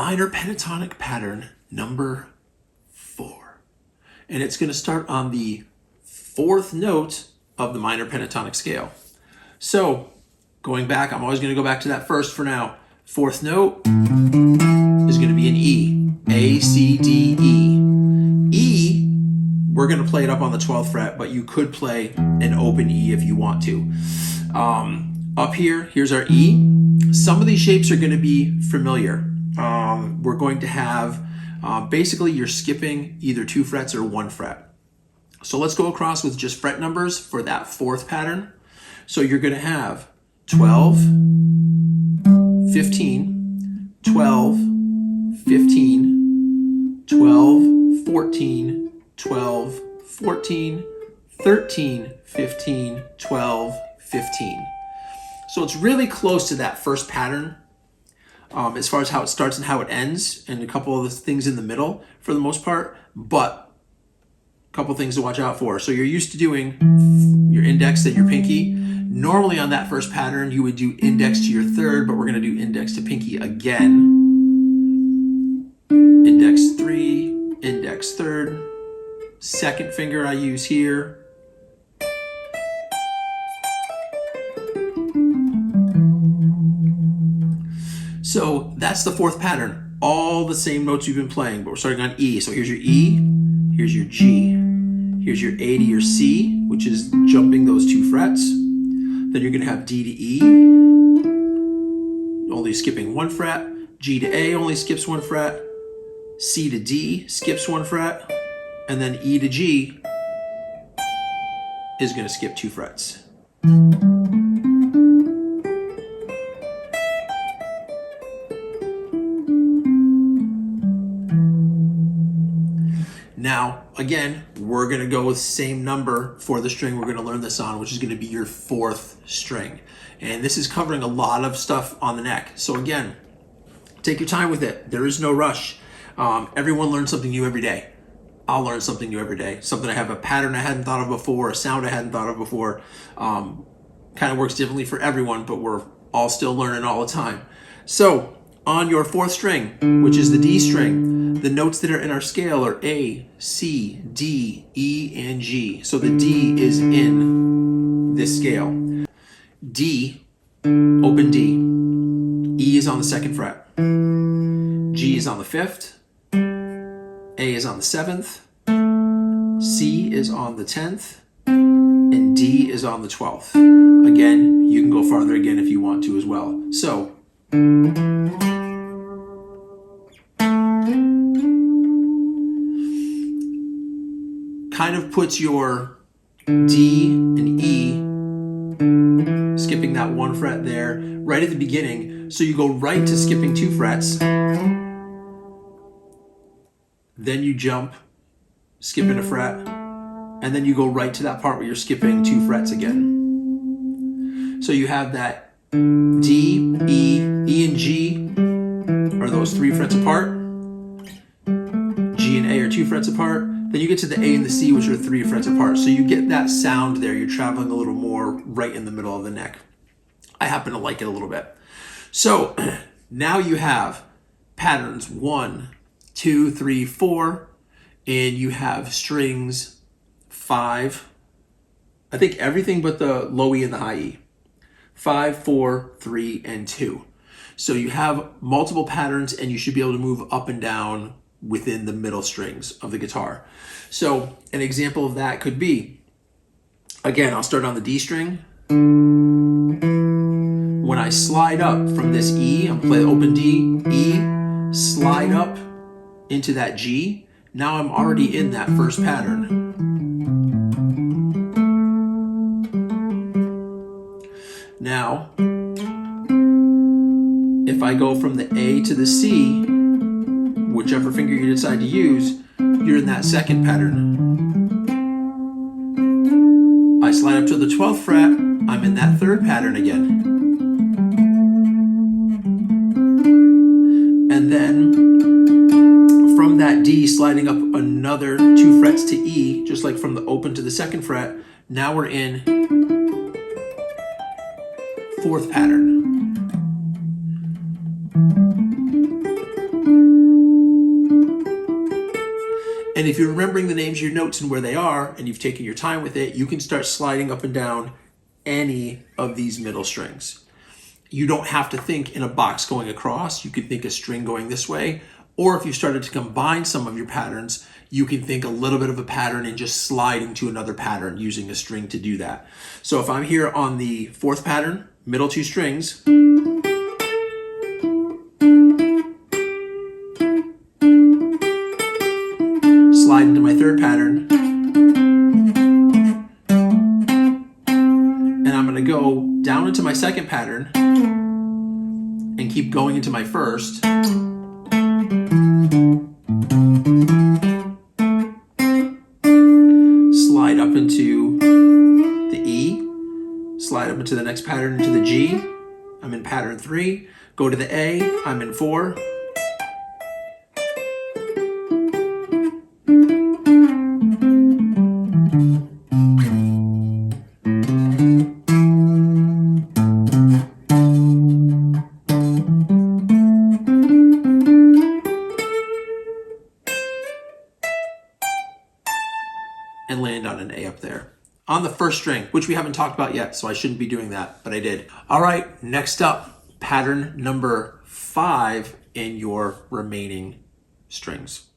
minor pentatonic pattern number 4. And it's going to start on the 4th note of the minor pentatonic scale. So going back, I'm always going to go back to that first for now. 4th note is going to be an E. A, C, D, E. E, we're going to play it up on the 12th fret, but you could play an open E if you want to. Up here, here's our E. Some of these shapes are going to be familiar. We're going to have, basically you're skipping either 2 frets or 1 fret. So let's go across with just fret numbers for that 4th pattern. So you're going to have 12, 15, 12, 15, 12, 14, 12, 14, 13, 15, 12, 15. So it's really close to that first pattern as far as how it starts and how it ends, and a couple of the things in the middle for the most part, but a couple things to watch out for. So you're used to doing your index and your pinky. Normally on that first pattern, you would do index to your 3rd, but we're going to do index to pinky again. Index 3, index 3rd, 2nd finger I use here. So that's the 4th pattern. All the same notes you've been playing, but we're starting on E. So here's your E, here's your G, here's your A to your C, which is jumping those 2 frets. Then you're gonna have D to E, only skipping 1 fret. G to A only skips 1 fret. C to D skips 1 fret. And then E to G is gonna skip 2 frets. Now, again, we're going to go with the same number for the string we're going to learn this on, which is going to be your 4th string. And this is covering a lot of stuff on the neck. So again, take your time with it. There is no rush. Everyone learns something new every day. I'll learn something new every day. Something I have a pattern I hadn't thought of before, a sound I hadn't thought of before. Kind of works differently for everyone, but we're all still learning all the time. So on your 4th string, which is the D string, the notes that are in our scale are A, C, D, E, and G. So the D is in this scale. D, open D. E is on the 2nd fret. G is on the 5th. A is on the 7th. C is on the 10th. And D is on the 12th. Again, you can go farther again if you want to as well. So kind of puts your D and E, skipping that 1 fret there, right at the beginning. So you go right to skipping 2 frets. Then you jump, skipping a fret. And then you go right to that part where you're skipping 2 frets again. So you have that D, E, E and G are those 3 frets apart. G and A are 2 frets apart. Then you get to the A and the C, which are 3 frets apart. So you get that sound there. You're traveling a little more right in the middle of the neck. I happen to like it a little bit. So now you have patterns 1, 2, 3, 4, and you have strings 5. I think everything but the low E and the high E. 5, 4, 3, and 2. So you have multiple patterns, and you should be able to move up and down within the middle strings of the guitar. So an example of that could be, again, I'll start on the D string. When I slide up from this E, I'm playing open D, E, slide up into that G. Now I'm already in that first pattern. Now, if I go from the A to the C, whichever finger you decide to use, you're in that 2nd pattern. I slide up to the 12th fret, I'm in that 3rd pattern again. And then from that D, sliding up another 2 frets to E, just like from the open to the 2nd fret, now we're in 4th pattern. And if you're remembering the names of your notes and where they are, and you've taken your time with it, you can start sliding up and down any of these middle strings. You don't have to think in a box going across. You could think a string going this way. Or if you started to combine some of your patterns, you can think a little bit of a pattern and just sliding to another pattern using a string to do that. So if I'm here on the fourth pattern, middle two strings, slide into my third pattern, and I'm going to go down into my second pattern and keep going into my first. Slide up into the E, slide up into the next pattern into the G. I'm in pattern 3. Go to the A, I'm in 4. And land on an A up there on the first string, which we haven't talked about yet, so I shouldn't be doing that, but I did. All right, next up, pattern number 5 in your remaining strings.